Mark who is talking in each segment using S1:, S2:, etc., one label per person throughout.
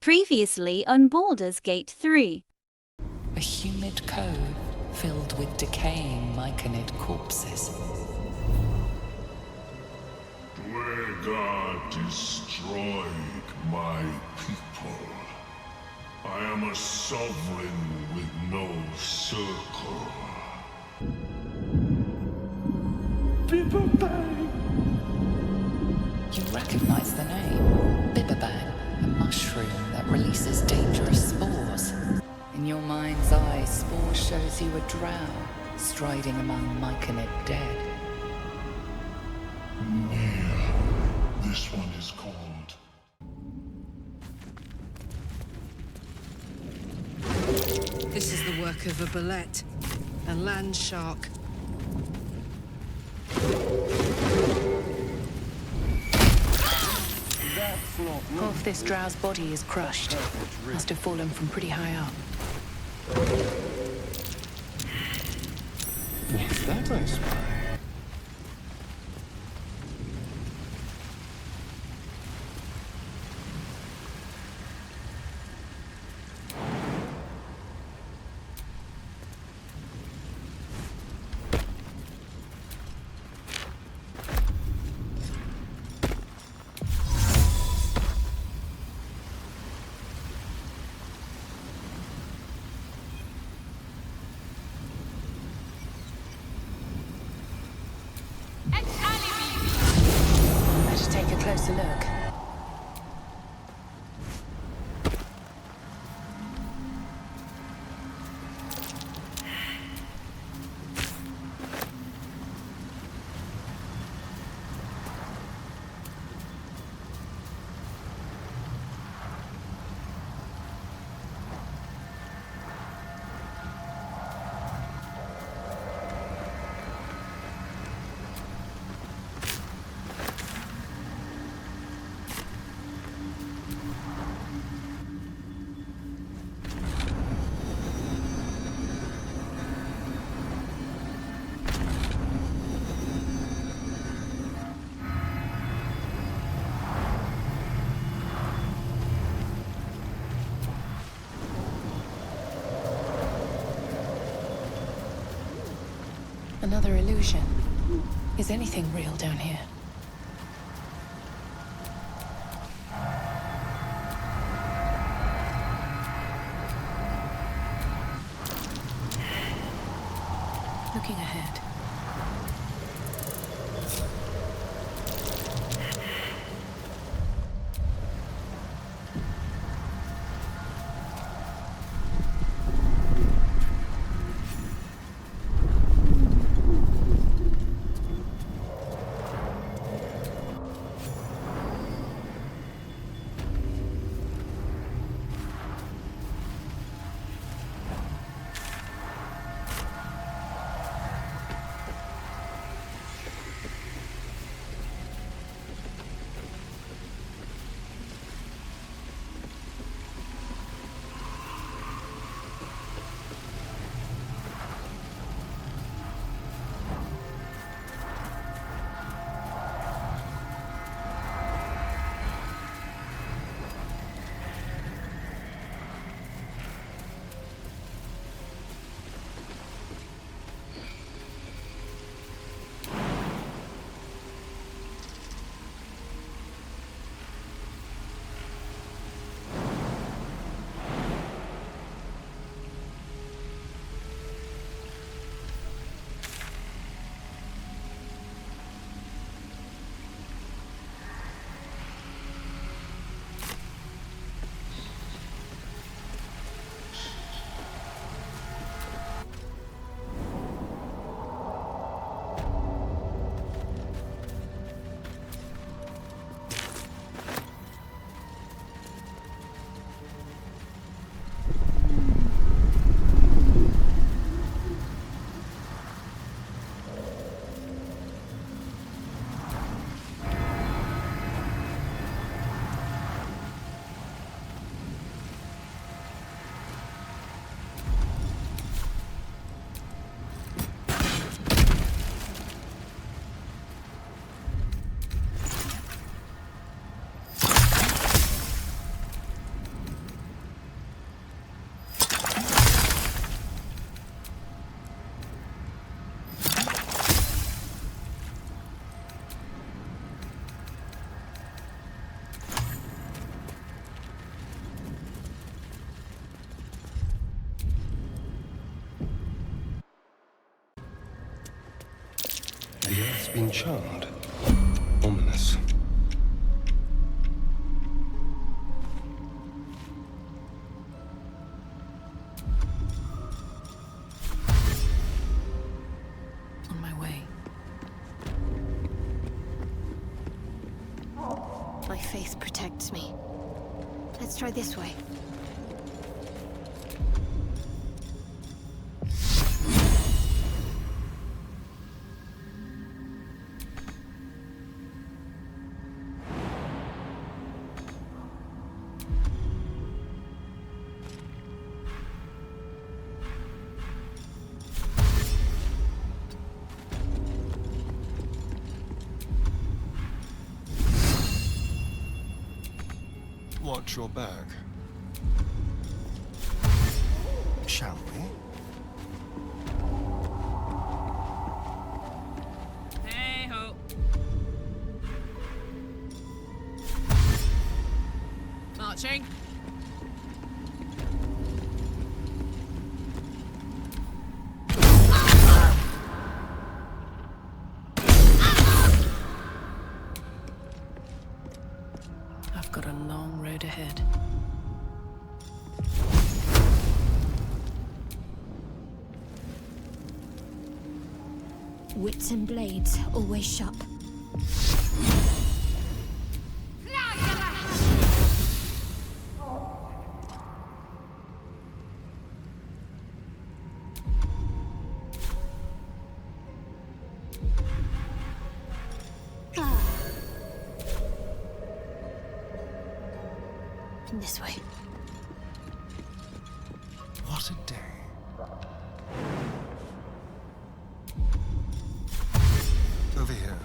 S1: Previously on Baldur's Gate 3.
S2: A humid cove filled with decaying myconid corpses.
S3: Dwegar destroyed my people. I am a sovereign with no circle.
S4: Bibabang!
S2: You recognize the name. Bibabang, a mushroom that releases dangerous spores. In your mind's eye, spore shows you a drow striding among myconid dead.
S3: Nere. This one is called.
S5: This is the work of a bullet, a land shark.
S2: Half this drow's body is crushed. Must have fallen from pretty high up.
S4: What's that I spy?
S2: Better take a closer look. Another illusion. Is anything real down here? Looking ahead.
S4: been charmed. Ominous.
S5: On my way.
S6: My faith protects me. Let's try this way.
S4: Watch your back. Shall we?
S5: Hey ho. Marching. I've got a long road ahead.
S6: Wits and blades, always sharp. This way.
S4: What a day. Over here.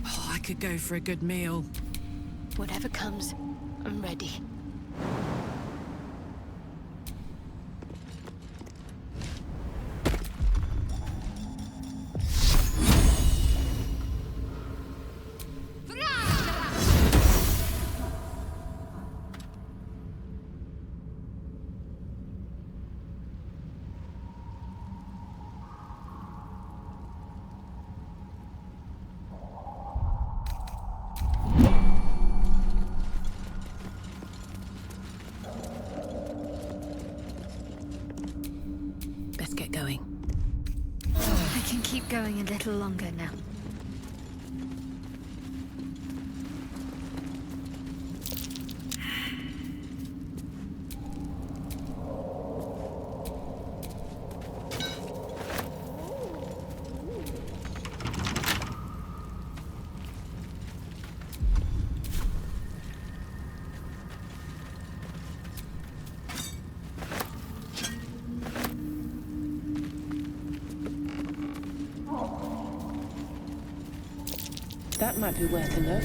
S5: Oh, I could go for a good meal.
S6: Whatever comes, I'm ready.
S5: Best get going.
S6: I can keep going a little longer now.
S7: That might be worth a look.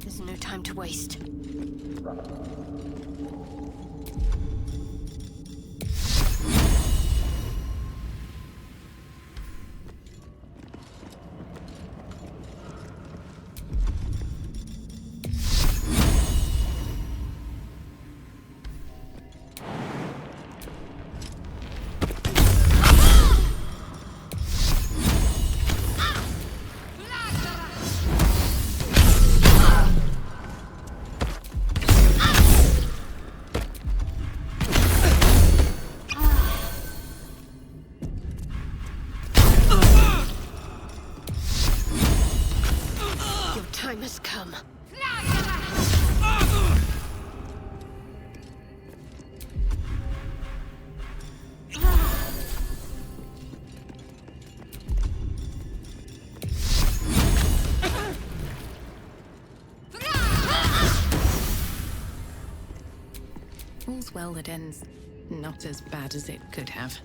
S6: There's no time to waste. Time has come.
S8: all's well that ends not as bad as it could have.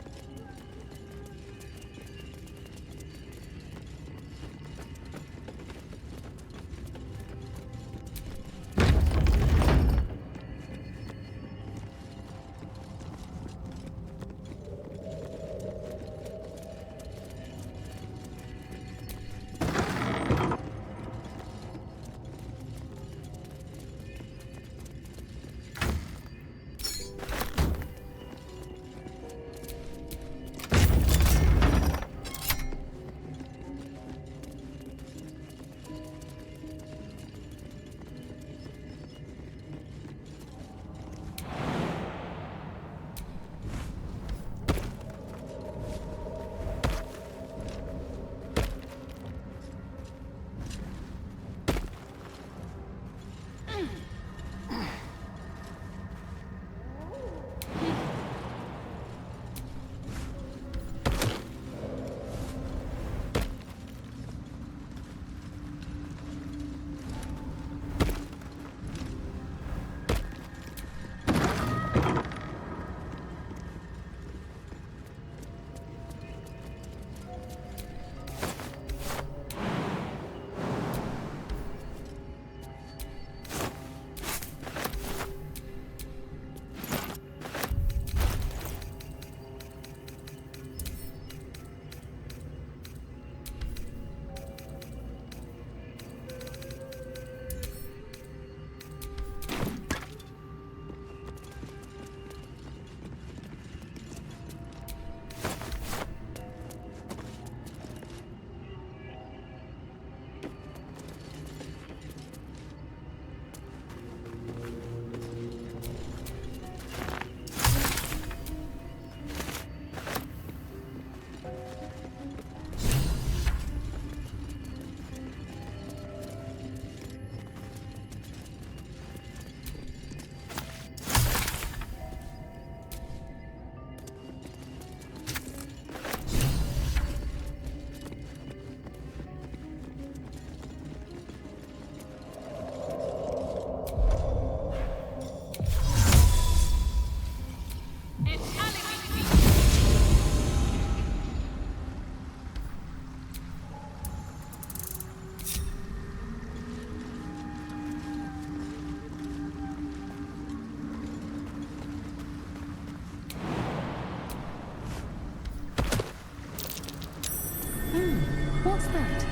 S2: What's that?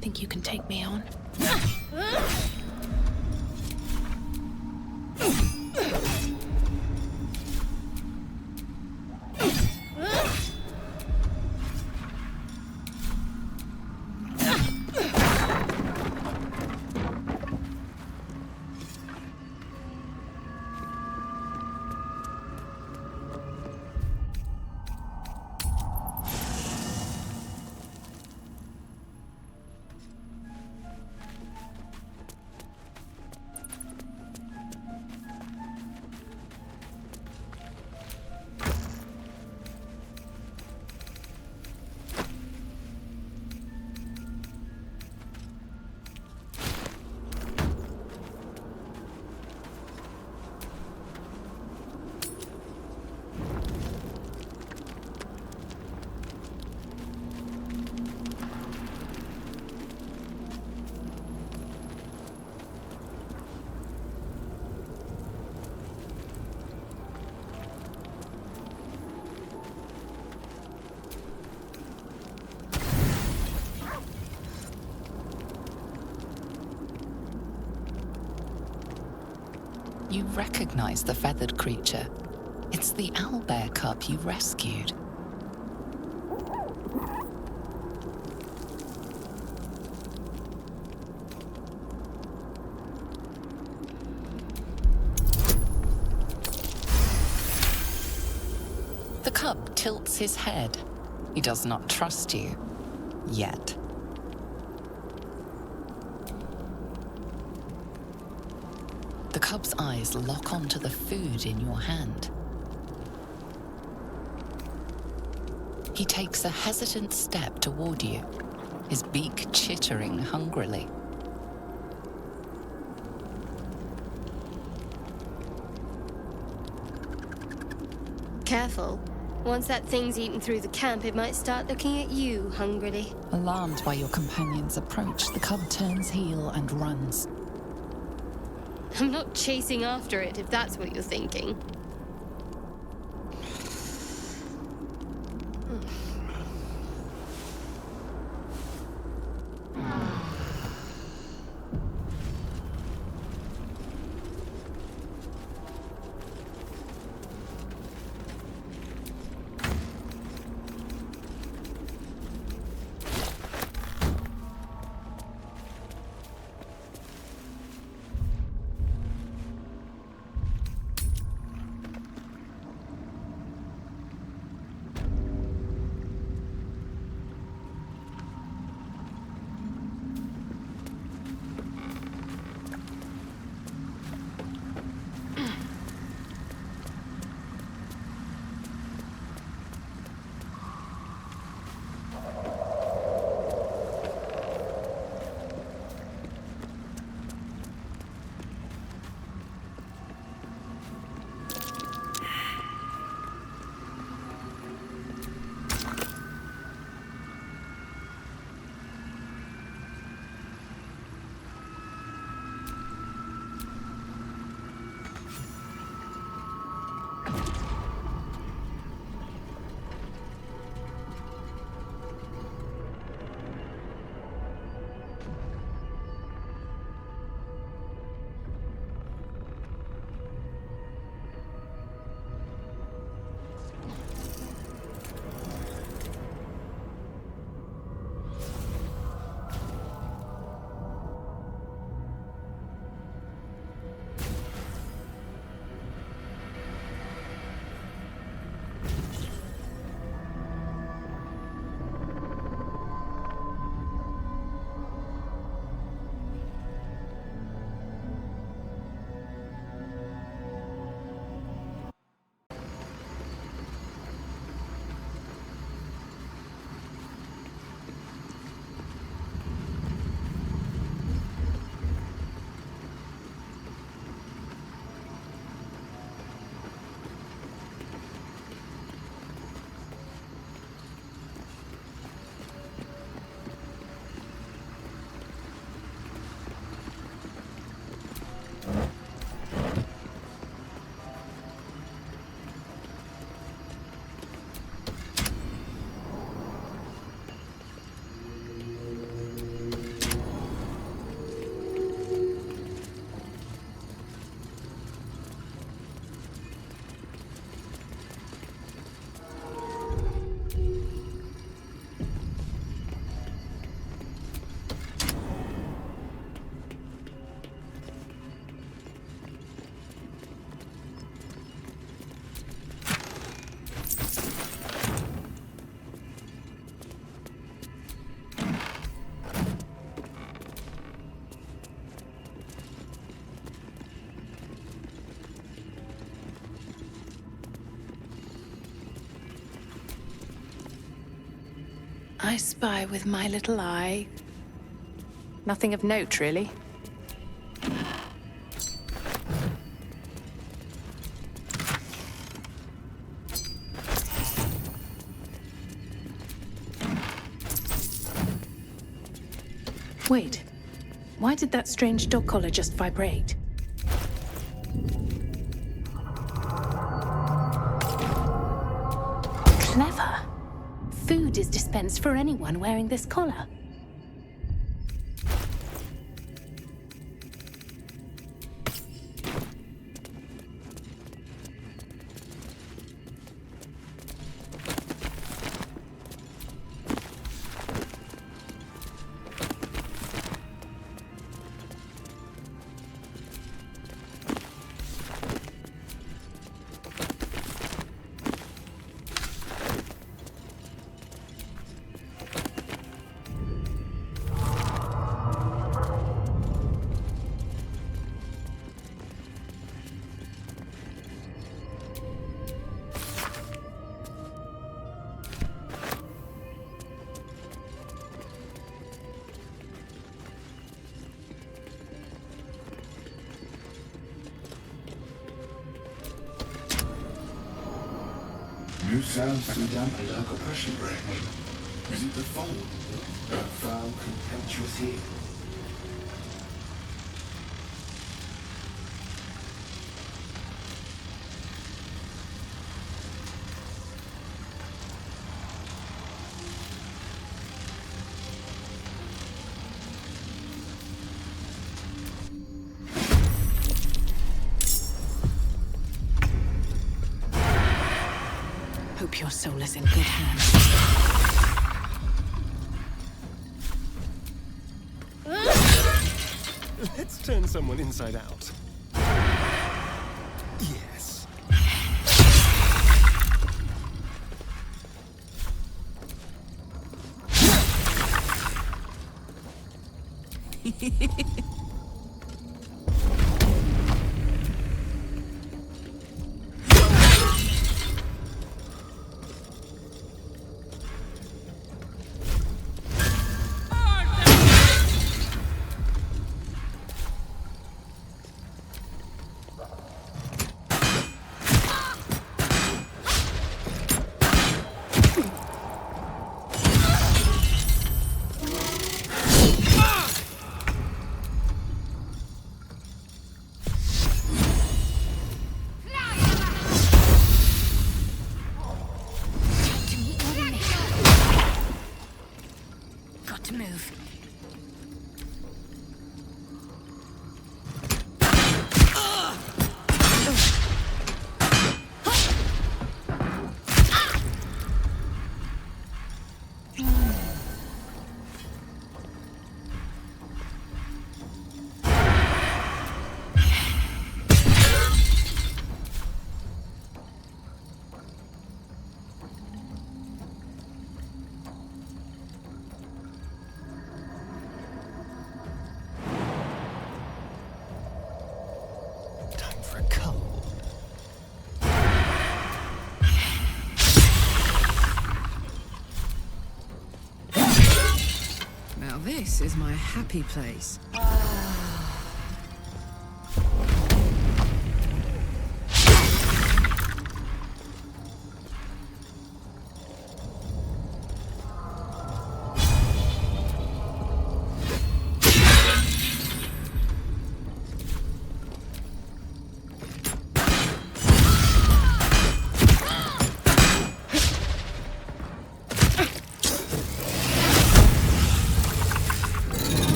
S8: Think you can take me on?
S2: You recognize the feathered creature. It's the owlbear cub you rescued. The cub tilts his head. He does not trust you. Yet. The cub's eyes lock onto the food in your hand. He takes a hesitant step toward you, his beak chittering hungrily.
S6: Careful. Once that thing's eaten through the camp, it might start looking at you hungrily.
S2: Alarmed by your companion's approach, the cub turns heel and runs.
S6: I'm not chasing after it, if that's what you're thinking.
S8: I spy with my little eye. Nothing of note, really. Wait, why did that strange dog collar just vibrate? Clever. Food is dispensed for anyone wearing this collar.
S3: New sounds through damp and dark oppression break. Is it the fold? That foul, contemptuous here?
S8: Hope your soul is in good hands.
S4: Let's turn someone inside out. Yes.
S6: Got to move.
S4: Time for a cull.
S5: Now this is my happy place.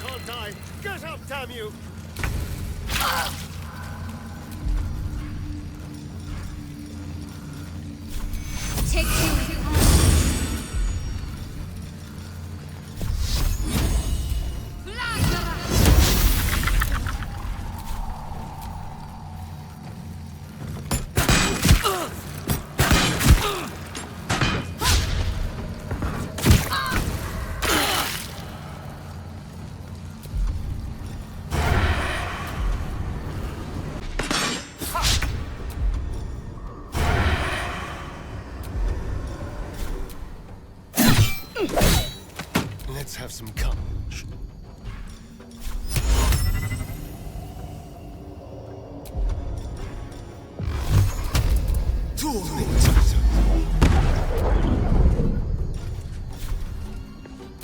S4: Can't die! Get up, damn you!
S6: Take two.
S4: Let's have some courage.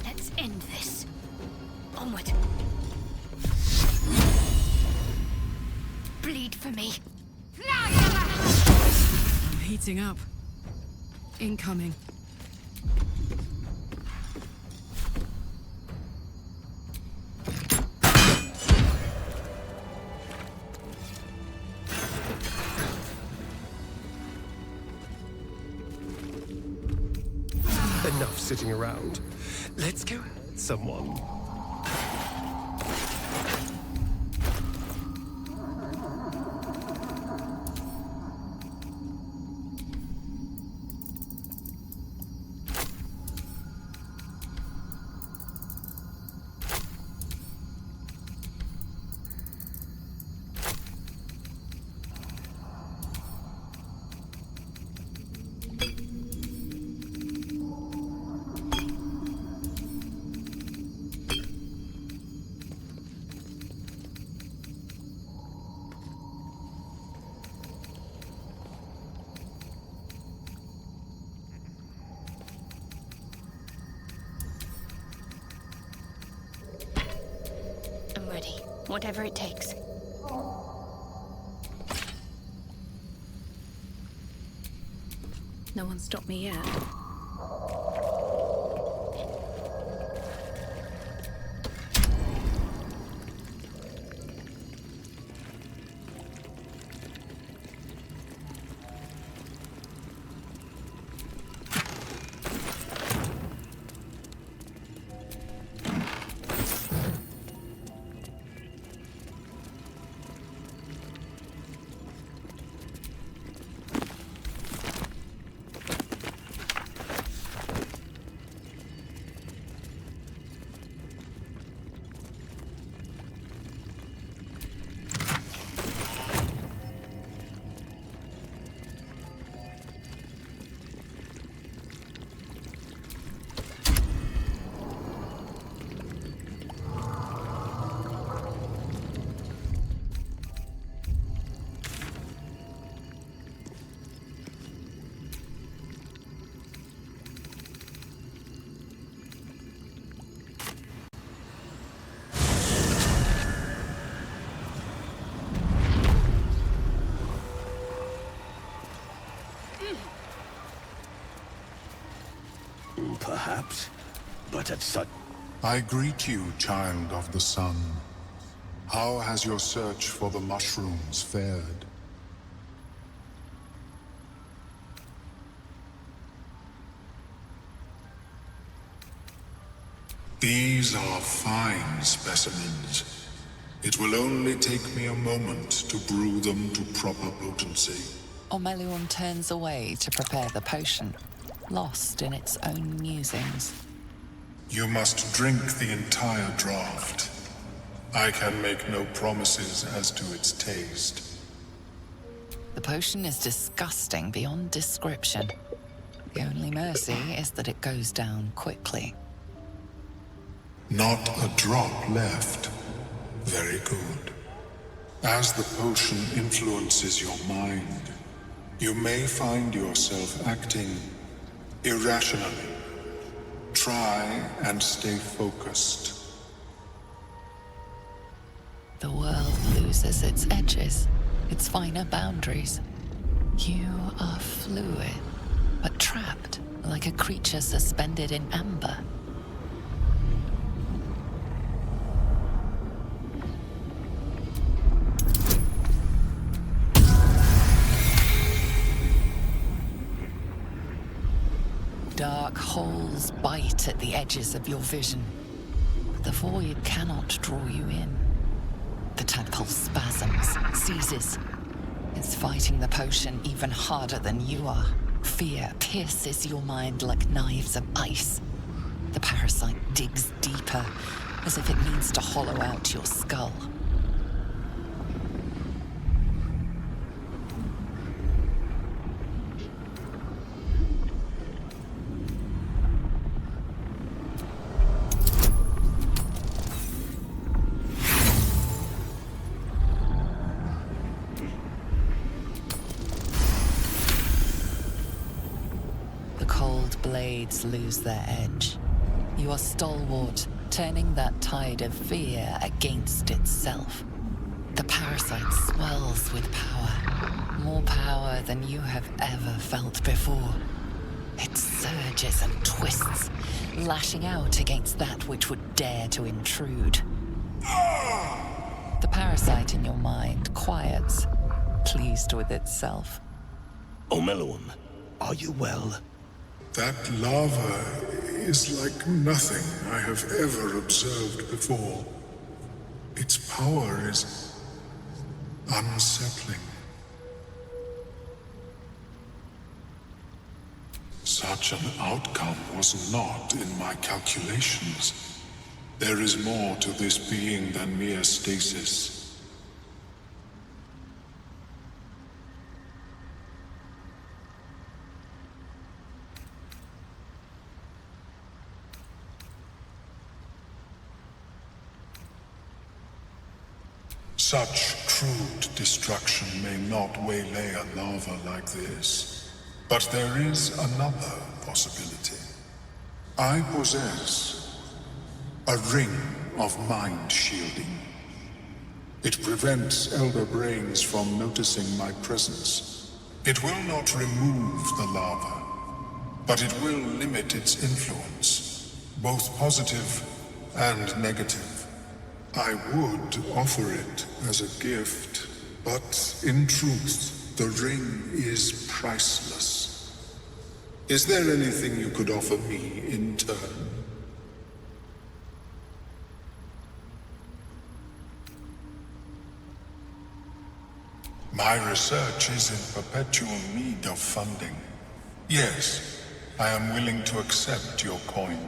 S6: Let's end this. Onward. Bleed for me.
S5: I'm heating up. Incoming.
S4: Enough sitting around. Let's go hurt someone.
S6: Whatever it takes.
S8: No one stopped me yet.
S3: Perhaps, but at such...
S9: I greet you, child of the sun. How has your search for the mushrooms fared? These are fine specimens. It will only take me a moment to brew them to proper potency.
S2: Omeluum turns away to prepare the potion, lost in its own musings.
S9: You must drink the entire draught. I can make no promises as to its taste.
S2: The potion is disgusting beyond description. The only mercy is that it goes down quickly.
S9: Not a drop left. Very good. As the potion influences your mind, you may find yourself acting irrationally. Try and stay focused.
S2: The world loses its edges, its finer boundaries. You are fluid, but trapped like a creature suspended in amber. Dark holes bite at the edges of your vision. The void cannot draw you in. The tadpole spasms, seizes. It's fighting the potion even harder than you are. Fear pierces your mind like knives of ice. The parasite digs deeper, as if it needs to hollow out your skull. Blades lose their edge. You are stalwart, turning that tide of fear against itself. The parasite swells with power, more power than you have ever felt before. It surges and twists, lashing out against that which would dare to intrude. The parasite in your mind quiets, pleased with itself.
S3: Omeluum, are you well?
S9: That lava is like nothing I have ever observed before. Its power is unsettling. Such an outcome was not in my calculations. There is more to this being than mere stasis. Such crude destruction may not waylay a lava like this, but there is another possibility. I possess a ring of mind shielding. It prevents elder brains from noticing my presence. It will not remove the lava, but it will limit its influence, both positive and negative. I would offer it as a gift, but in truth, the ring is priceless. Is there anything you could offer me in turn? My research is in perpetual need of funding. Yes, I am willing to accept your coin.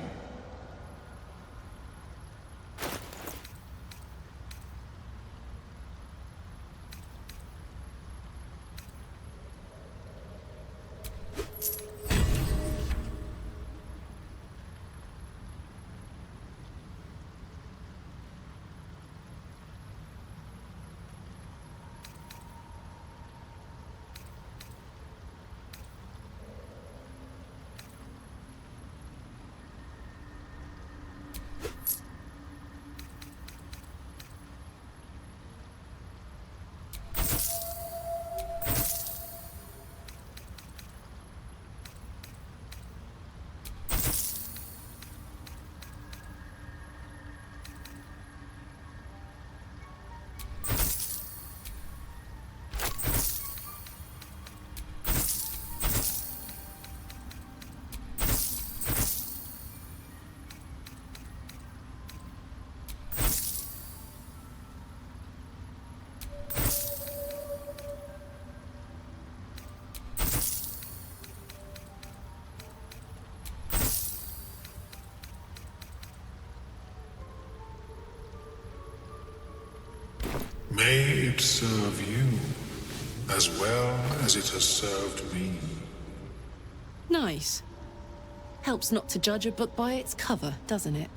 S9: May it serve you, as well as it has served me.
S5: Nice. Helps not to judge a book by its cover, doesn't it?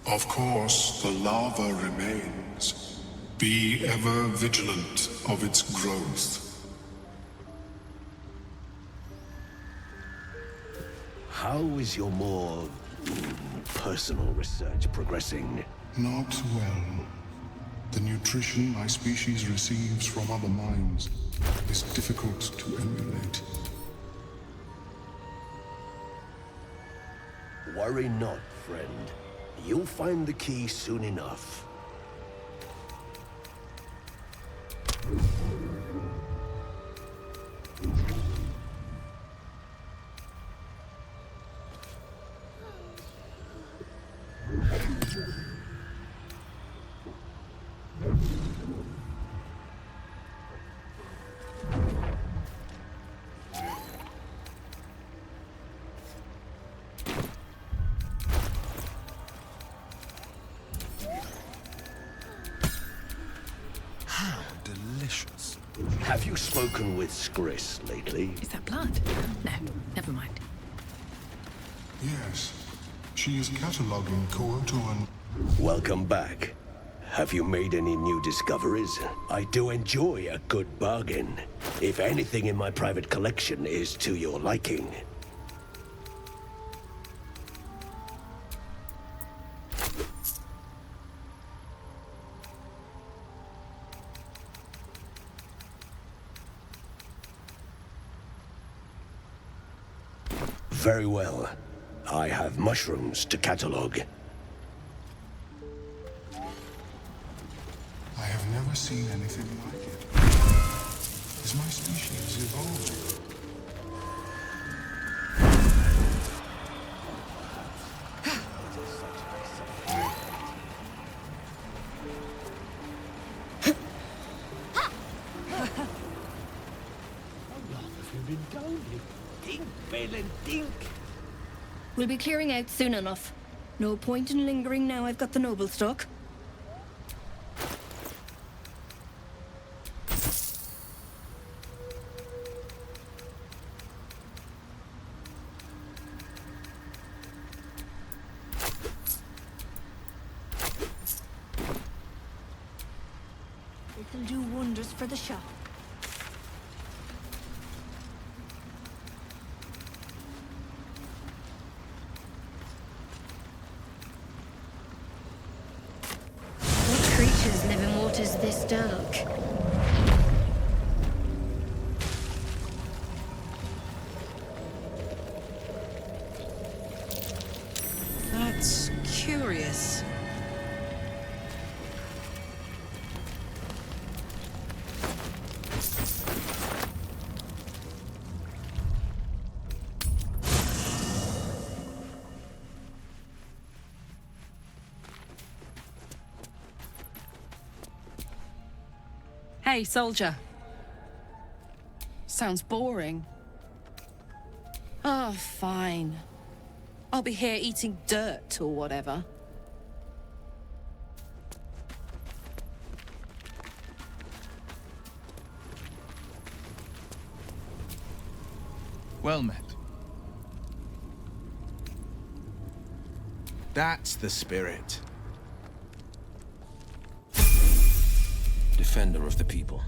S9: Of course, the lava remains. Be ever vigilant of its growth.
S10: How is your more personal research progressing?
S9: Not well. The nutrition my species receives from other minds is difficult to emulate.
S10: Worry not, friend. You'll find the key soon enough.
S3: Delicious.
S10: Have you spoken with Skris lately?
S8: Is that blood? No, never mind.
S9: Yes, she is cataloging Kyoto and...
S10: Welcome back. Have you made any new discoveries? I do enjoy a good bargain. If anything in my private collection is to your liking. Very well. I have mushrooms to catalog.
S9: I have never seen anything like it. Is my species evolving?
S6: We'll be clearing out soon enough. No point in lingering now I've got the noble stock. This'll do wonders for the shop. What creatures live in waters this dark?
S5: That's curious. Hey, soldier. Sounds boring. Oh, fine. I'll be here eating dirt or whatever.
S11: Well met. That's the spirit.
S12: Defender of the people.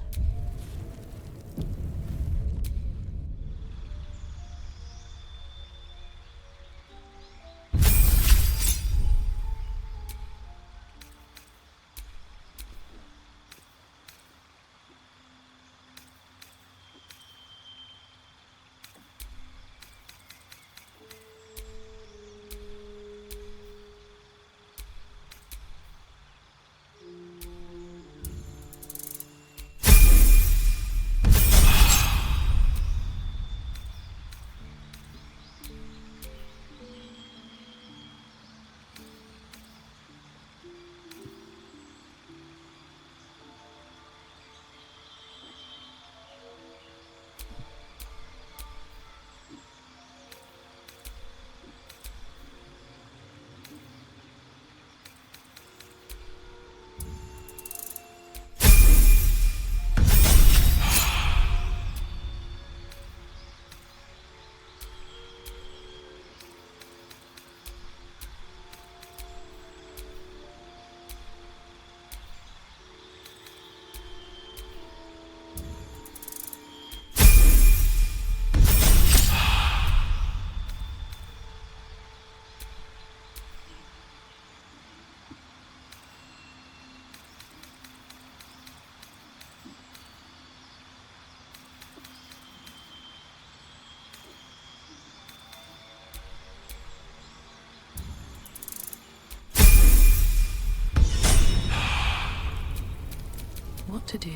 S8: What to do?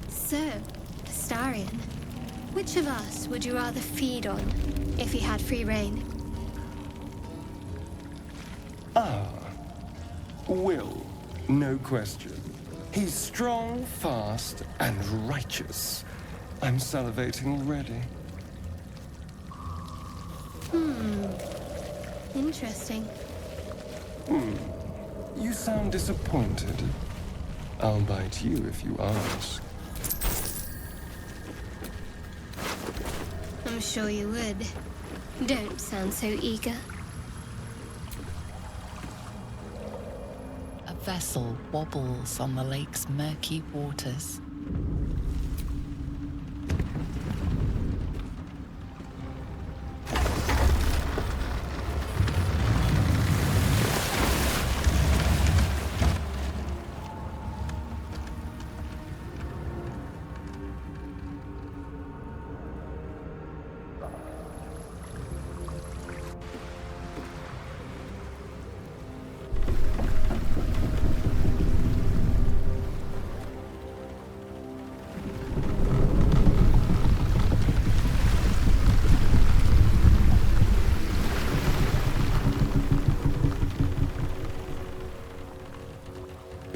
S6: So, Astarion, which of us would you rather feed on if he had free reign?
S13: Will, no question. He's strong, fast, and righteous. I'm salivating already.
S6: Interesting.
S13: You sound disappointed. I'll bite you if you ask.
S6: I'm sure you would. Don't sound so eager.
S2: A vessel wobbles on the lake's murky waters.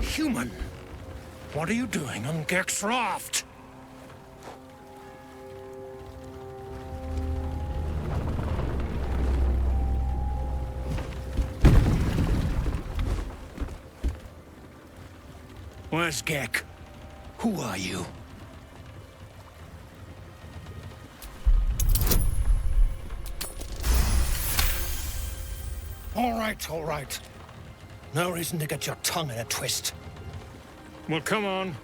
S12: Human! What are you doing on Gek's raft? Where's Gek? Who are you? All right. No reason to get your tongue in a twist. Well, come on.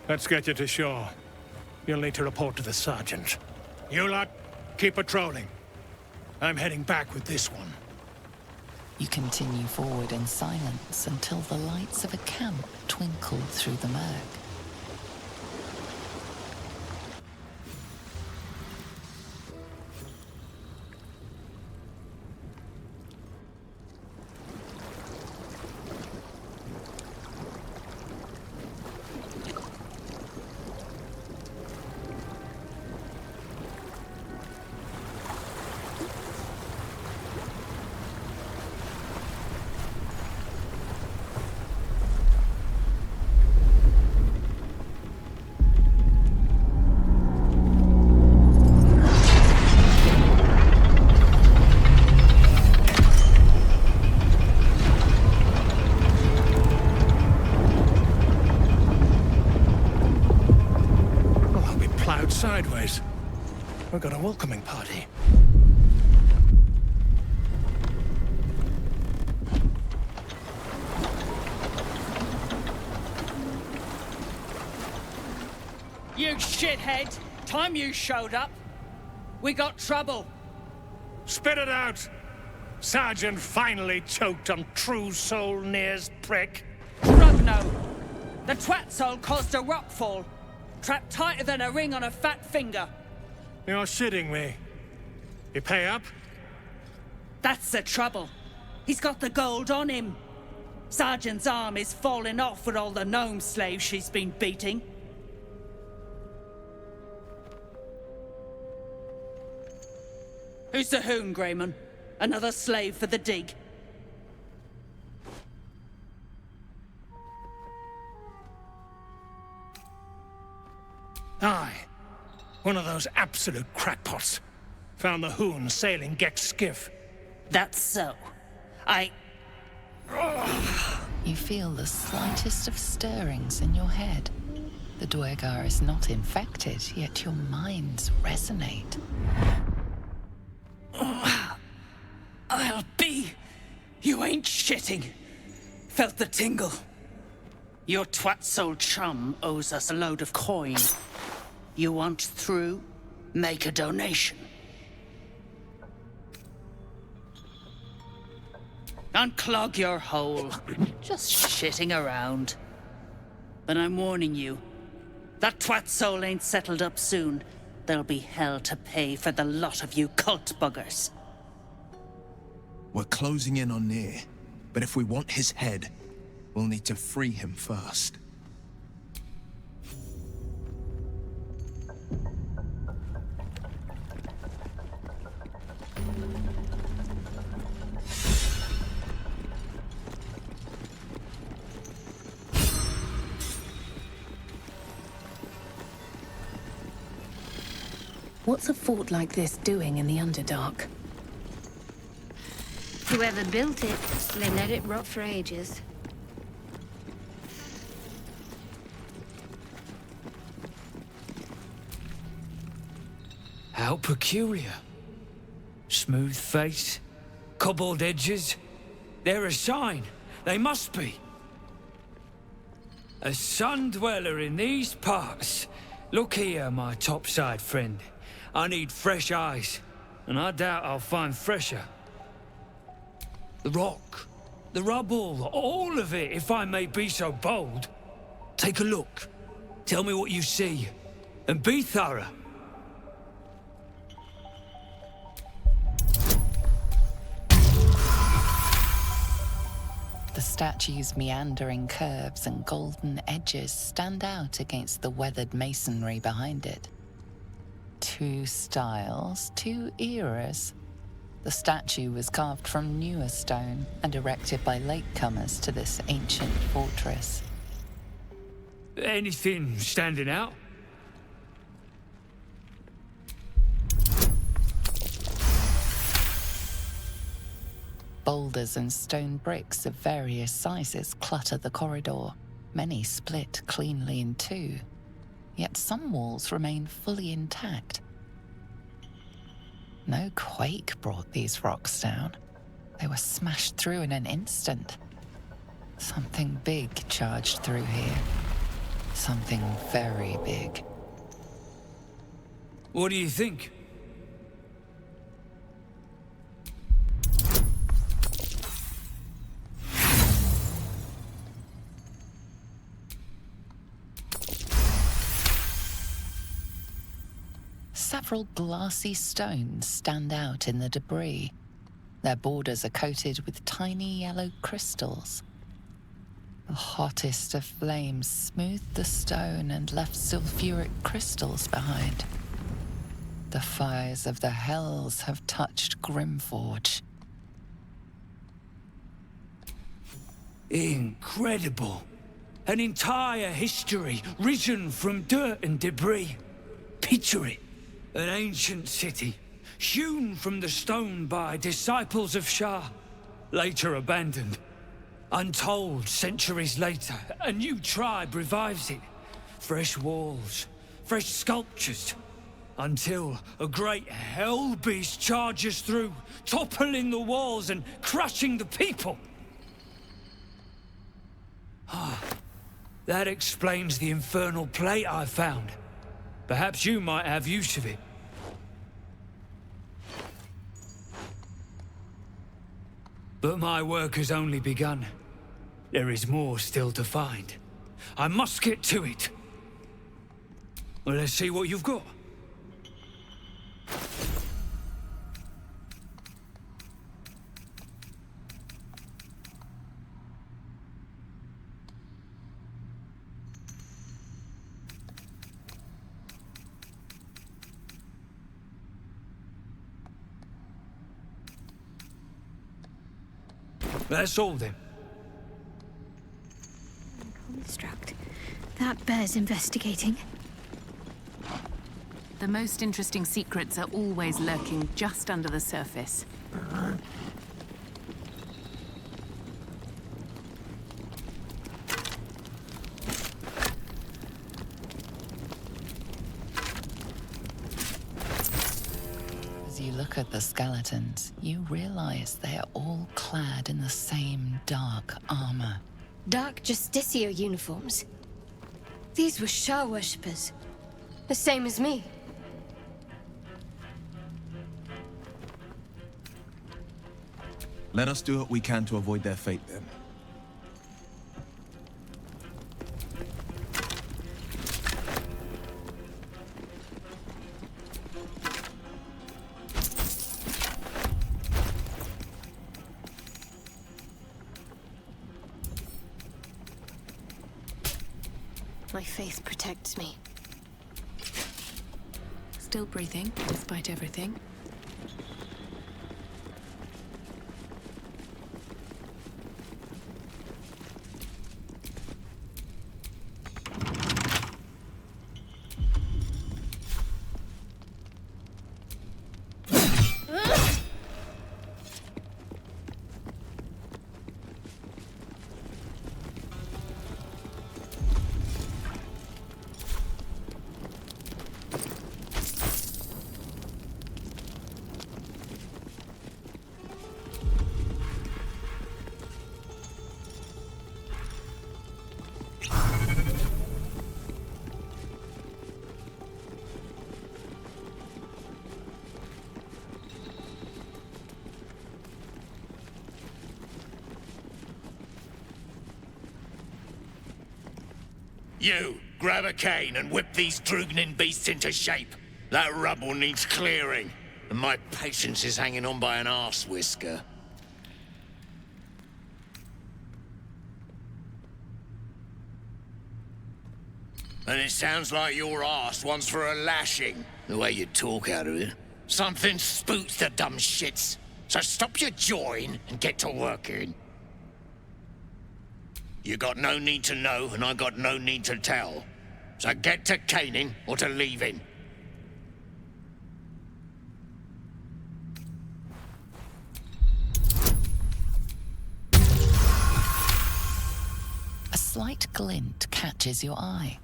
S12: Let's get you to shore. You'll need to report to the sergeant. You lot, keep patrolling. I'm heading back with this one.
S2: You continue forward in silence until the lights of a camp twinkle through the murk.
S12: Sideways. We've got a welcoming party.
S11: You shithead! Time you showed up, we got trouble.
S12: Spit it out! Sergeant finally choked on True Soul Nere's prick.
S11: Rugno! The twat soul caused a rockfall. Trapped tighter than a ring on a fat finger.
S12: You're shitting me. You pay up?
S11: That's the trouble. He's got the gold on him. Sergeant's arm is falling off with all the gnome slaves she's been beating. Who's the hoon, Greyman? Another slave for the dig?
S12: Aye. One of those absolute crackpots. Found the hoon sailing Geck's skiff.
S11: That's so.
S2: You feel the slightest of stirrings in your head. The Dwergar is not infected, yet your minds resonate.
S11: I'll be... You ain't shitting. Felt the tingle. Your twat-soul chum owes us a load of coin. You want through? Make a donation. Unclog your hole. Just shitting around. But I'm warning you. That twat soul ain't settled up soon. There'll be hell to pay for the lot of you cult buggers.
S14: We're closing in on Nere, but if we want his head, we'll need to free him first.
S8: What's a fort like this doing in the Underdark?
S6: Whoever built it, they let it rot for ages.
S15: How peculiar. Smooth face, cobbled edges. They're a sign. They must be. A sun dweller in these parts. Look here, my topside friend. I need fresh eyes, and I doubt I'll find fresher. The rock, the rubble, all of it, if I may be so bold. Take a look. Tell me what you see, and be thorough.
S2: The statue's meandering curves and golden edges stand out against the weathered masonry behind it. Two styles, two eras. The statue was carved from newer stone and erected by latecomers to this ancient fortress.
S15: Anything standing out?
S2: Boulders and stone bricks of various sizes clutter the corridor, many split cleanly in two. Yet some walls remain fully intact. No quake brought these rocks down. They were smashed through in an instant. Something big charged through here. Something very big.
S15: What do you think?
S2: Several glassy stones stand out in the debris. Their borders are coated with tiny yellow crystals. The hottest of flames smoothed the stone and left sulfuric crystals behind. The fires of the hells have touched Grimforge.
S15: Incredible. An entire history risen from dirt and debris. Picture it. An ancient city, hewn from the stone by disciples of Shah, later abandoned. Untold centuries later, a new tribe revives it. Fresh walls, fresh sculptures, until a great hell beast charges through, toppling the walls and crushing the people. That explains the infernal plate I found. Perhaps you might have use of it. But my work has only begun. There is more still to find. I must get to it. Well, let's see what you've got. That's all then.
S6: Construct. That bears investigating.
S8: The most interesting secrets are always lurking just under the surface.
S2: As you look at the skeletons, you realize they are all clad in the same dark armor.
S6: Dark Justicia uniforms. These were Shah worshippers. The same as me.
S14: Let us do what we can to avoid their fate, then.
S6: My faith protects me.
S8: Still breathing, despite everything.
S4: You, grab a cane and whip these Drugnin beasts into shape. That rubble needs clearing, and my patience is hanging on by an arse whisker. And it sounds like your arse wants for a lashing, the way you talk out of it. Something spooks the dumb shits, so stop your jawing and get to working. You got no need to know, and I got no need to tell. So get to caning or to leaving.
S2: A slight glint catches your eye.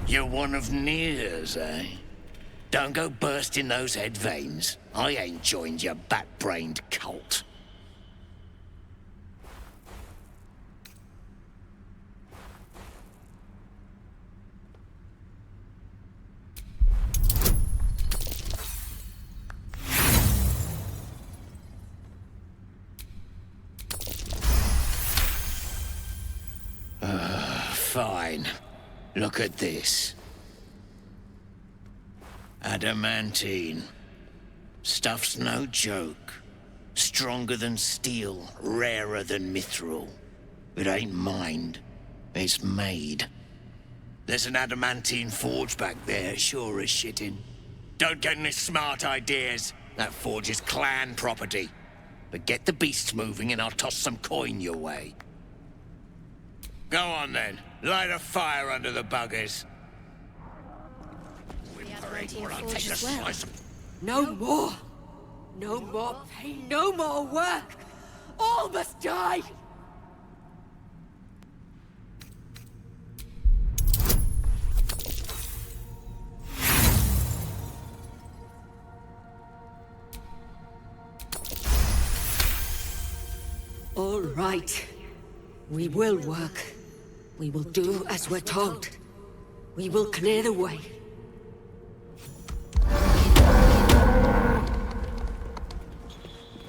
S4: You're one of Nere's, eh? Don't go bursting those head veins. I ain't joined your bat-brained cult. Fine. Look at this. Adamantine. Stuff's no joke. Stronger than steel, rarer than mithril. It ain't mined. It's made. There's an adamantine forge back there, sure as shitting. Don't get any smart ideas. That forge is clan property. But get the beasts moving and I'll toss some coin your way. Go on then. Light a fire under the buggers.
S6: Adamantine
S4: Or I'll
S6: forge
S4: take a
S6: as well.
S4: slice of...
S16: No more! No more pain, no more work! All must die! All right. We will work. We will do as we're told. We will clear the way.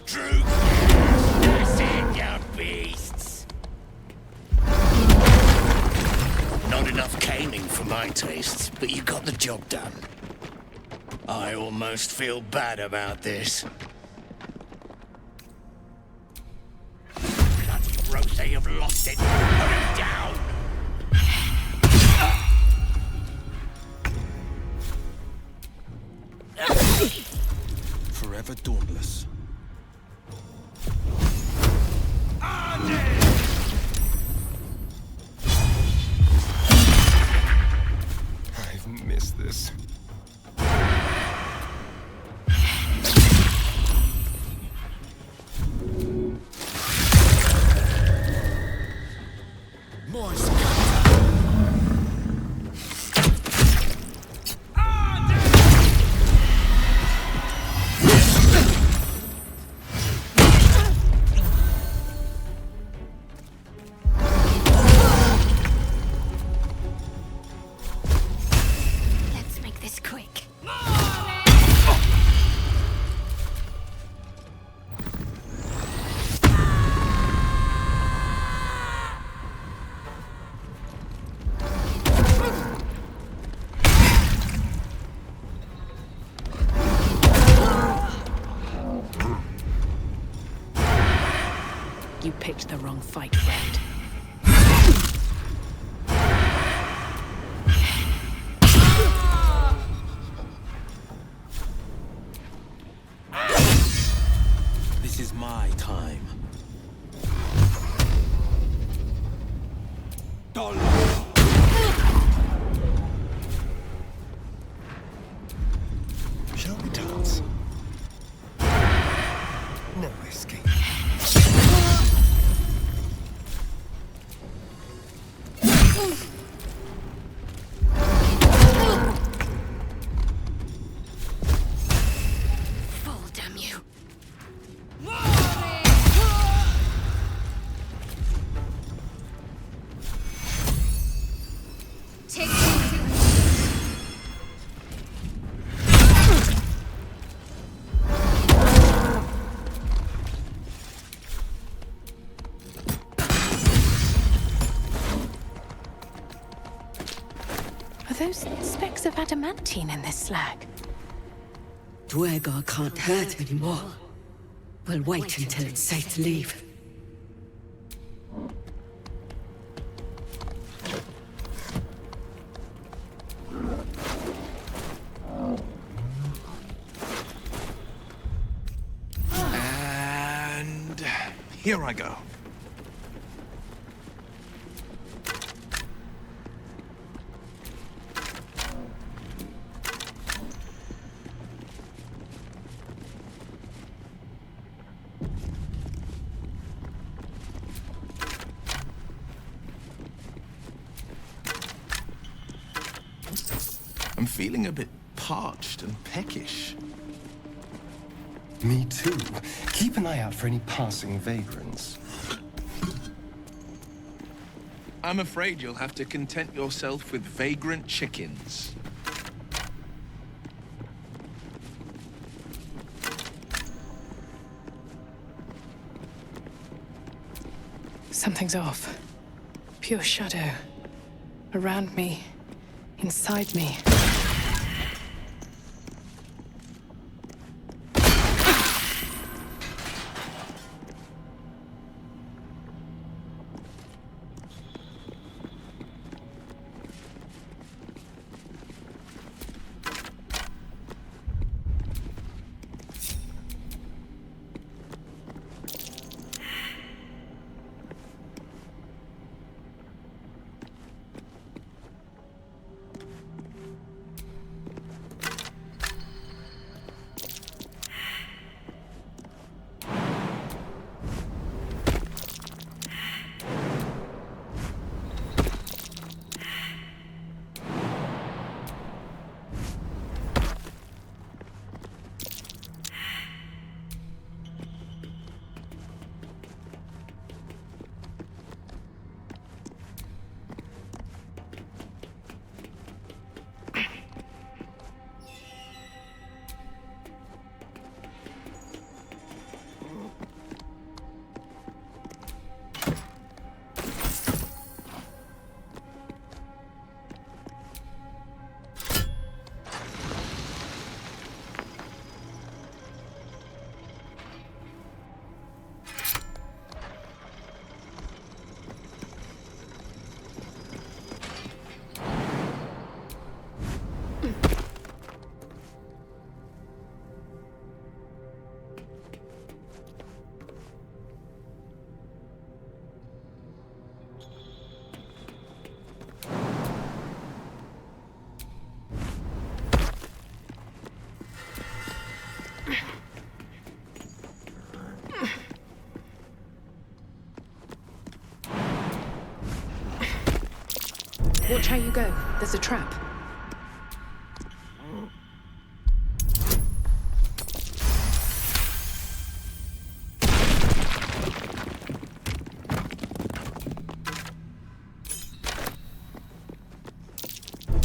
S4: Truth! That's it, you beasts! Not enough caning for my tastes, but you got the job done. I almost feel bad about this. Bloody Rose, they have lost it. Hurry down!
S14: Forever dauntless.
S13: I've missed this.
S6: Let's make this quick.
S8: You picked the wrong fight, friend.
S14: This is my time.
S13: Shall we dance? No escape.
S6: Fall, damn you. Take
S8: Are those specks of adamantine in this slag?
S16: Dwergar can't hurt anymore. We'll wait until it's safe to leave.
S14: And here I go. I'm feeling a bit parched and peckish.
S13: Me too. Keep an eye out for any passing vagrants.
S14: I'm afraid you'll have to content yourself with vagrant chickens.
S8: Something's off. Pure shadow. Around me. Inside me. Watch how you go. There's a trap.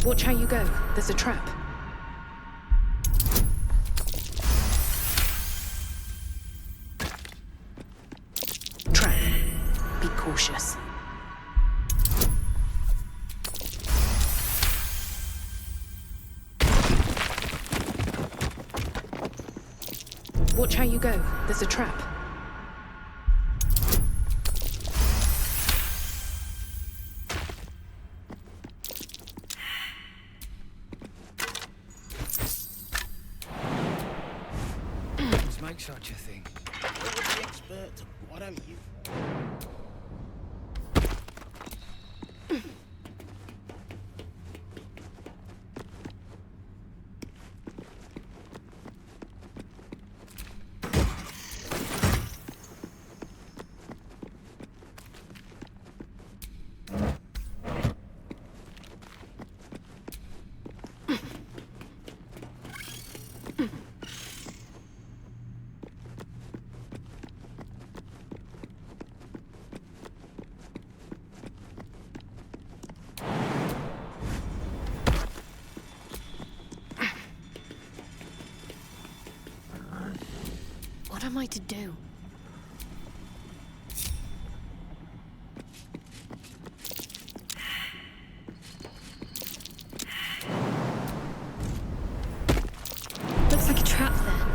S8: Watch how you go. There's a trap. Trap. Be cautious. Watch how you go. There's a trap.
S15: Let's make such a thing.
S4: You're the expert. Why don't you?
S6: What am I to do? Looks like a trap there.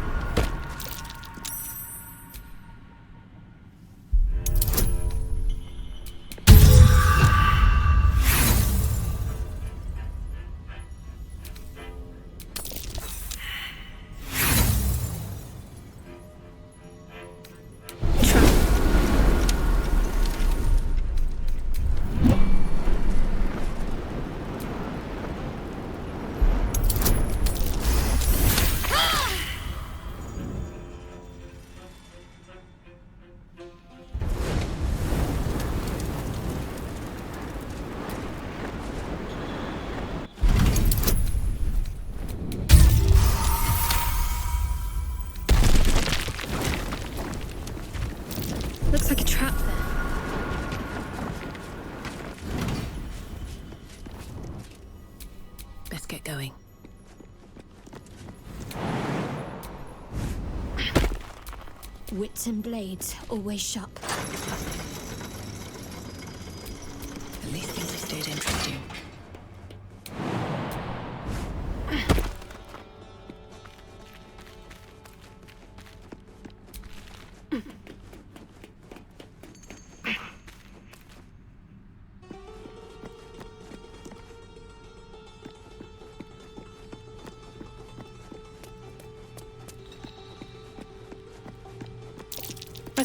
S6: Looks like a trap there.
S8: Let's get going.
S6: Wits and blades, always sharp.
S8: At least things have stayed interesting.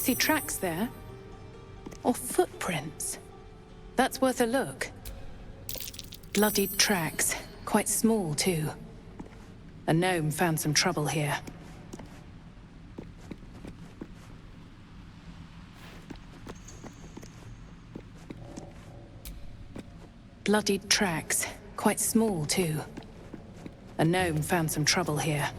S8: see tracks there. Or footprints. That's worth a look. Bloodied tracks. Quite small, too. A gnome found some trouble here. Bloodied tracks. Quite small, too. A gnome found some trouble here.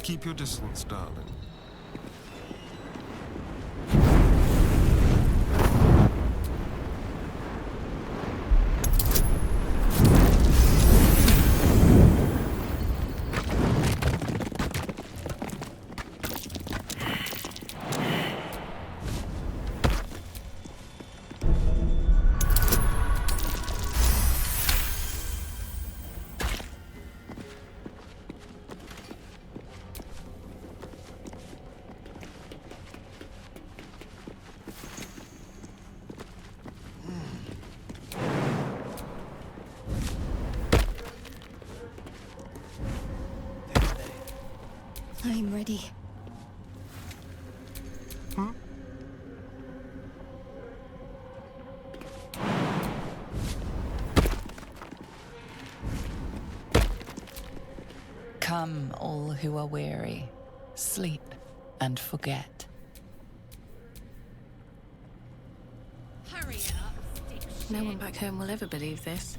S13: Keep your distance, darling.
S6: I'm ready.
S2: Come, all who are weary, sleep and forget.
S6: Hurry up, stick
S8: No one back home will ever believe this.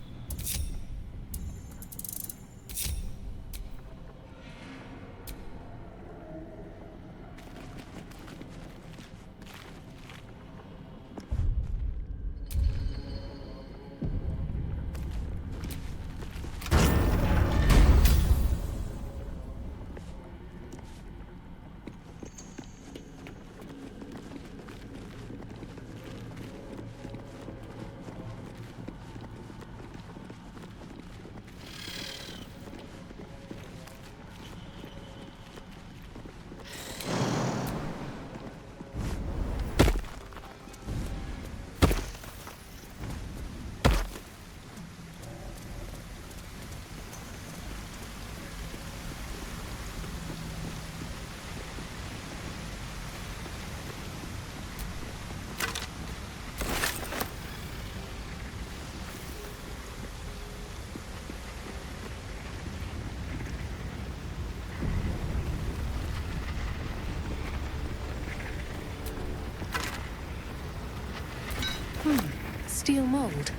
S8: Steel mold.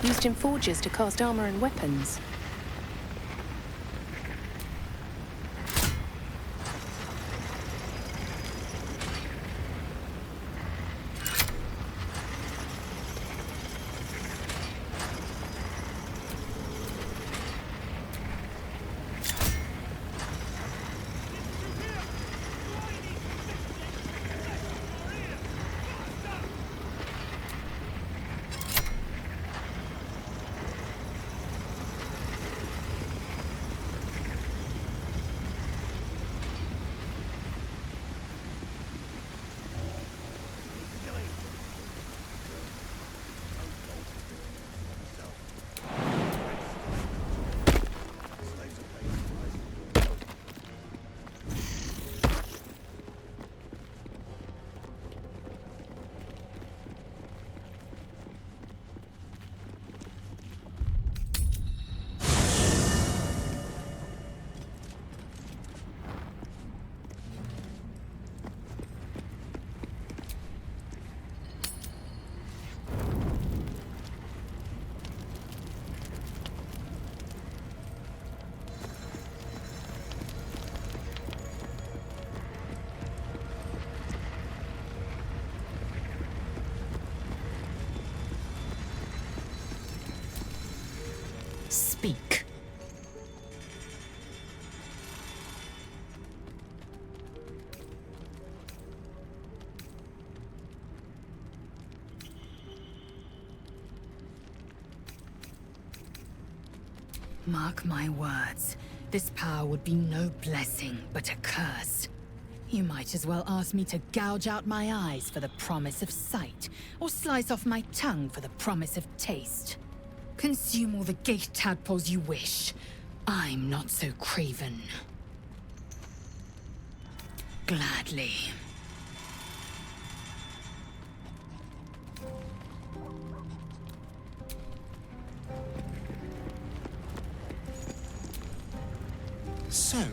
S8: Used in forges to cast armor and weapons.
S17: Mark my words. This power would be no blessing, but a curse. You might as well ask me to gouge out my eyes for the promise of sight, or slice off my tongue for the promise of taste. Consume all the gate tadpoles you wish. I'm not so craven. Gladly.
S18: So,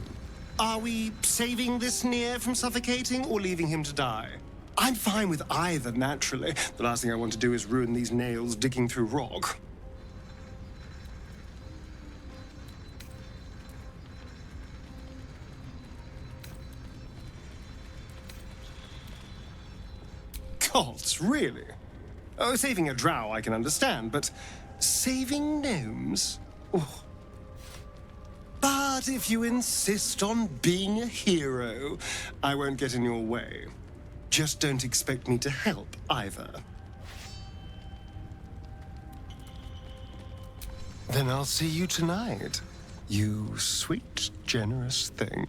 S18: are we saving this Nere from suffocating or leaving him to die? I'm fine with either, naturally. The last thing I want to do is ruin these nails digging through rock. Gods, really? Oh, saving a drow I can understand, but saving gnomes? Oh. But if you insist on being a hero, I won't get in your way. Just don't expect me to help, either. Then I'll see you tonight, you sweet, generous thing.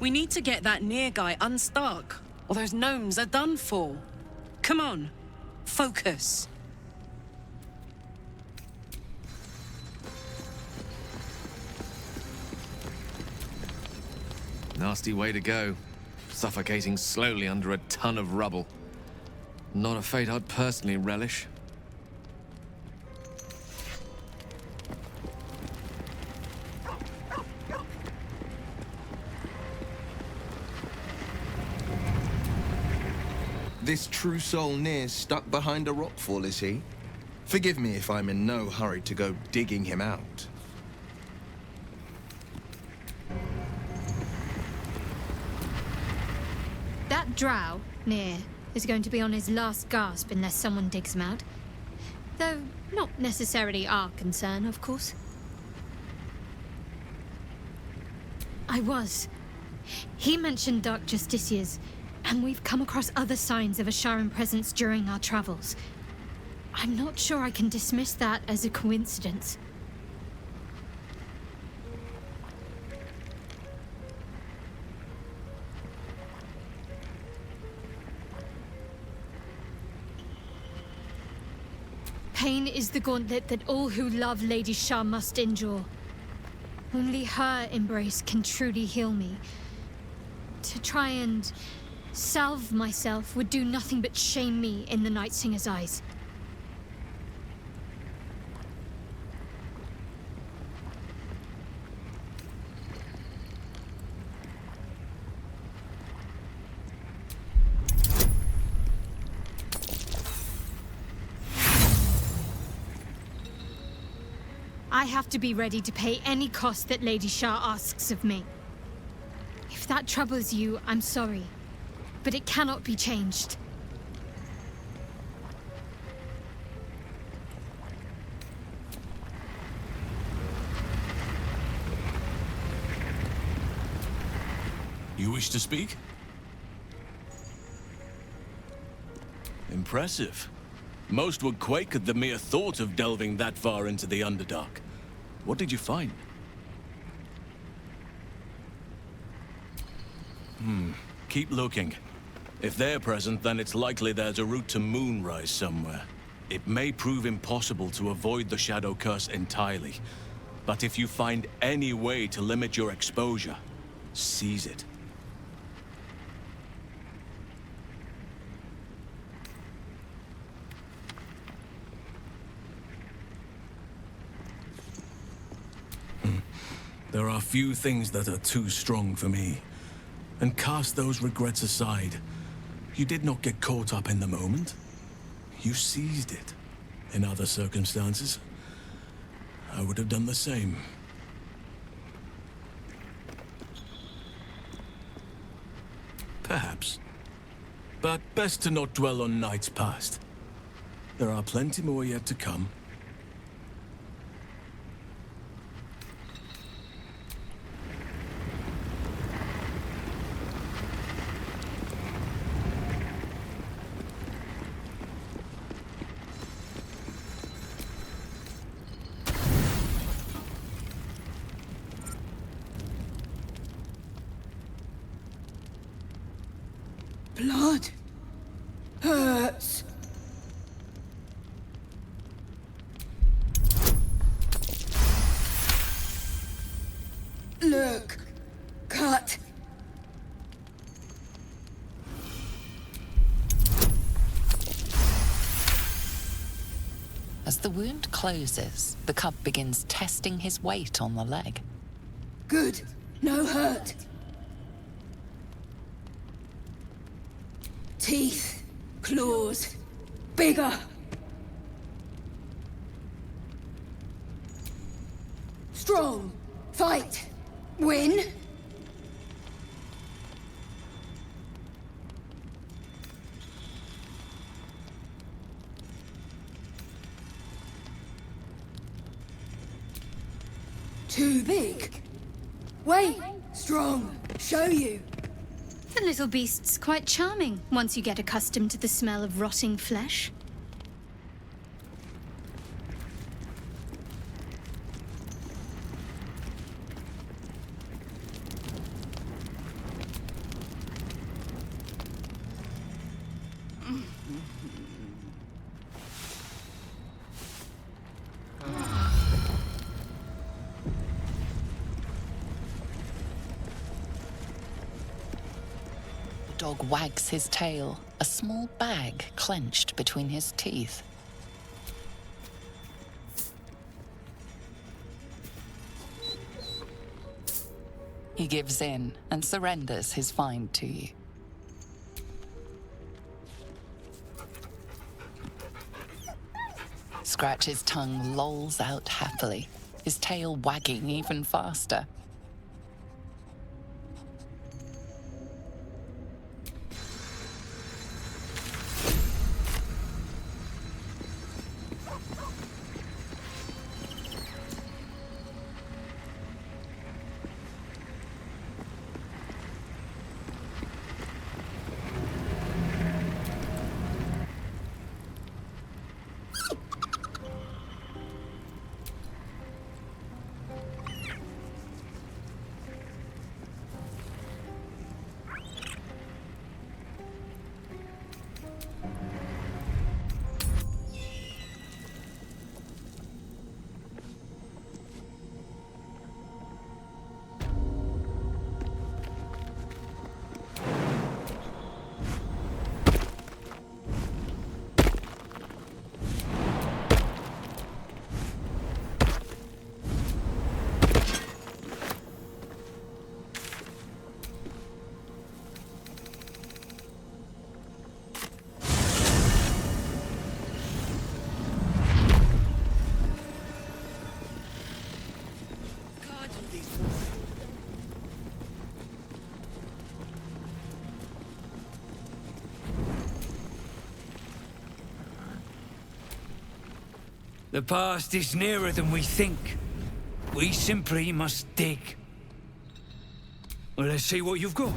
S5: We need to get that Nere guy unstuck, or those gnomes are done for. Come on, focus.
S19: Nasty way to go. Suffocating slowly under a ton of rubble. Not a fate I'd personally relish.
S14: This true soul Nere's stuck behind a rockfall, is he? Forgive me if I'm in no hurry to go digging him out.
S6: That drow, Nere, is going to be on his last gasp unless someone digs him out. Though not necessarily our concern, of course. He mentioned Dark Justiciars, and we've come across other signs of a Sharan presence during our travels. I'm not sure I can dismiss that as a coincidence. Pain is the gauntlet that all who love Lady Shah must endure. Only her embrace can truly heal me. To try and salve myself would do nothing but shame me in the Night Singer's eyes. I have to be ready to pay any cost that Lady Shah asks of me. If that troubles you, I'm sorry, but it cannot be changed.
S20: You wish to speak? Impressive. Most would quake at the mere thought of delving that far into the Underdark. What did you find? Keep looking. If they're present, then it's likely there's a route to Moonrise somewhere. It may prove impossible to avoid the Shadow Curse entirely. But if you find any way to limit your exposure, seize it. There are few things that are too strong for me. And cast those regrets aside. You did not get caught up in the moment. You seized it. In other circumstances, I would have done the same. Perhaps. But best to not dwell on nights past. There are plenty more yet to come.
S2: As the wound closes, the cub begins testing his weight on the leg.
S16: Good. No hurt. Teeth. Claws. Bigger. Strong. Fight. Win. Too big. Wait. Strong. Show you.
S6: The little beast's quite charming once you get accustomed to the smell of rotting flesh.
S2: The dog wags his tail, a small bag clenched between his teeth. He gives in and surrenders his find to you. Scratch's tongue lolls out happily, his tail wagging even faster.
S15: The past is nearer than we think. We simply must dig. Well, let's see what you've got.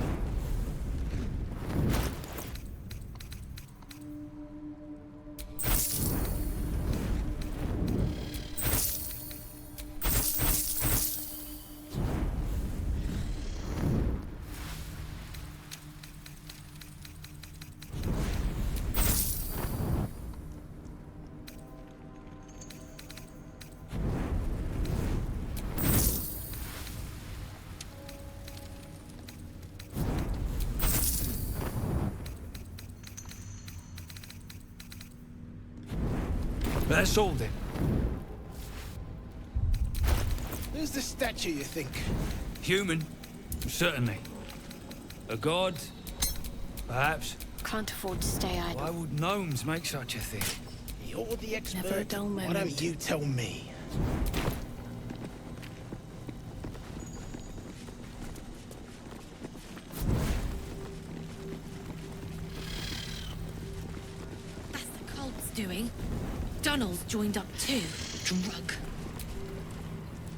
S15: That's all then.
S14: Who's the statue, you think?
S15: Human, certainly. A god, perhaps.
S21: Can't afford to stay idle.
S15: Why would gnomes make such a thing?
S14: You're the expert.
S21: Never a dull moment.
S14: Why don't you tell me?
S21: That's the cult's doing. Donald's joined up too.
S2: Drug.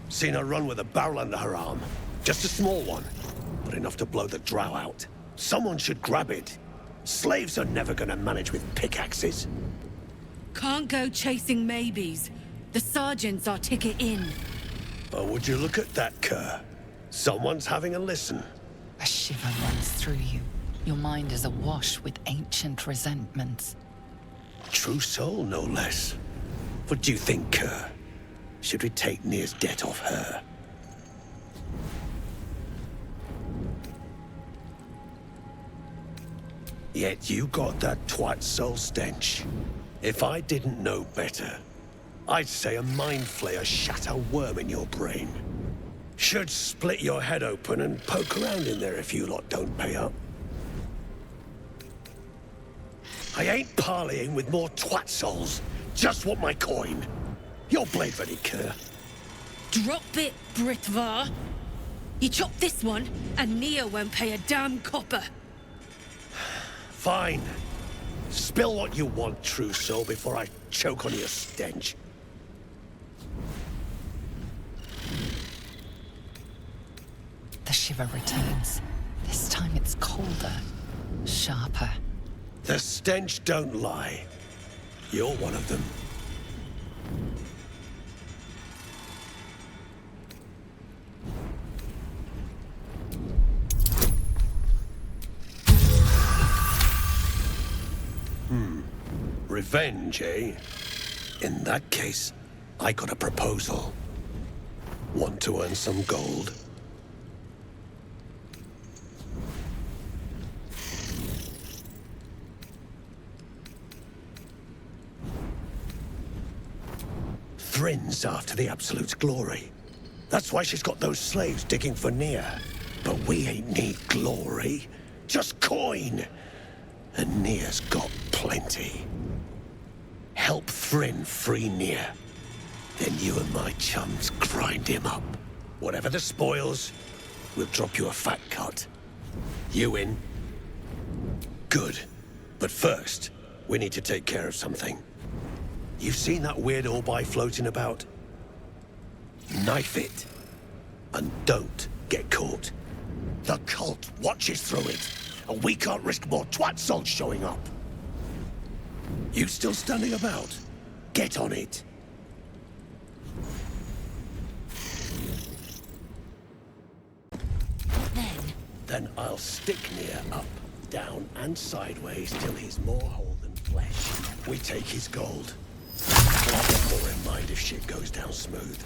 S10: Seen her run with a barrel under her arm. Just a small one, but enough to blow the drow out. Someone should grab it. Slaves are never gonna manage with pickaxes.
S21: Can't go chasing maybes. The sergeant's our ticket in.
S10: Oh, would you look at that, Kerr? Someone's having a listen.
S2: A shiver runs through you. Your mind is awash with ancient resentments.
S10: True soul, no less. What do you think, Kerr? Should we take Nere's debt off her? Yet you got that twat soul stench. If I didn't know better, I'd say a mind flayer shat a worm in your brain. Should split your head open and poke around in there if you lot don't pay up. I ain't parleying with more twat souls. Just want my coin. Your blade ready, Kerr.
S21: Drop it, Britvar. You chop this one, and Nere won't pay a damn copper.
S10: Fine. Spill what you want, true soul, before I choke on your stench.
S2: The shiver returns. This time it's colder, sharper.
S10: The stench don't lie. You're one of them. Revenge, eh? In that case, I got a proposal. Want to earn some gold? Thrin's after the Absolute's glory. That's why she's got those slaves digging for Nere. But we ain't need glory, just coin. And Nere's got plenty. Help Thrin free Nere. Then you and my chums grind him up. Whatever the spoils, we'll drop you a fat cut. You in? Good. But first, we need to take care of something. You've seen that weird orbi floating about? Knife it. And don't get caught. The cult watches through it, and we can't risk more twat souls showing up. You still standing about? Get on it. Then I'll stick Nere up, down, and sideways till he's more whole than flesh. We take his gold. I'll have more in mind if shit goes down smooth.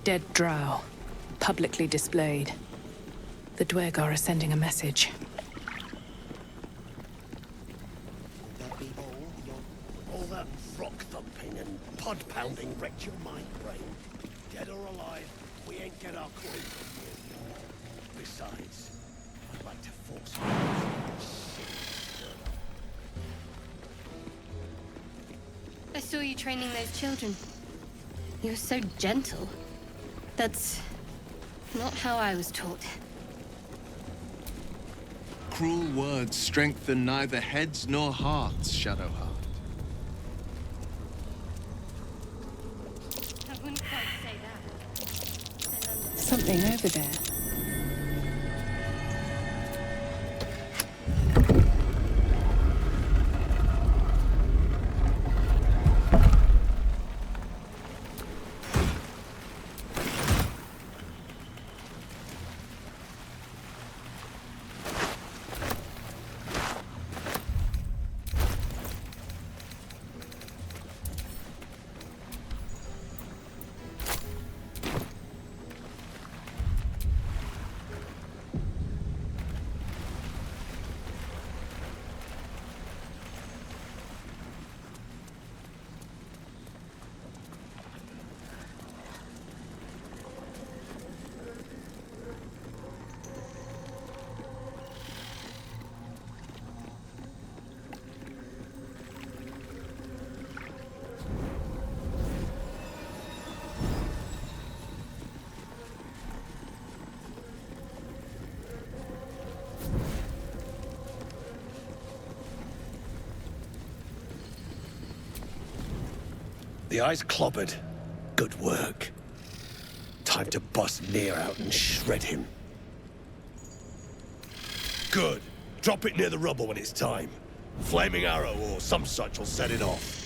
S8: Dead drow, publicly displayed. The Dwergar are sending a message.
S10: All that rock thumping and pod pounding wrecked your mind, brain. Dead or alive, we ain't get our coin from you. Besides, I'd like to force you.
S1: I saw you training those children. You were so gentle. That's not how I was taught.
S14: Cruel words strengthen neither heads nor hearts, Shadowheart.
S1: I wouldn't quite say that.
S8: Something over there.
S10: the eyes clobbered. Good work. Time to bust Nere out and shred him. Good. Drop it near the rubble when it's time. Flaming arrow or some such will set it off.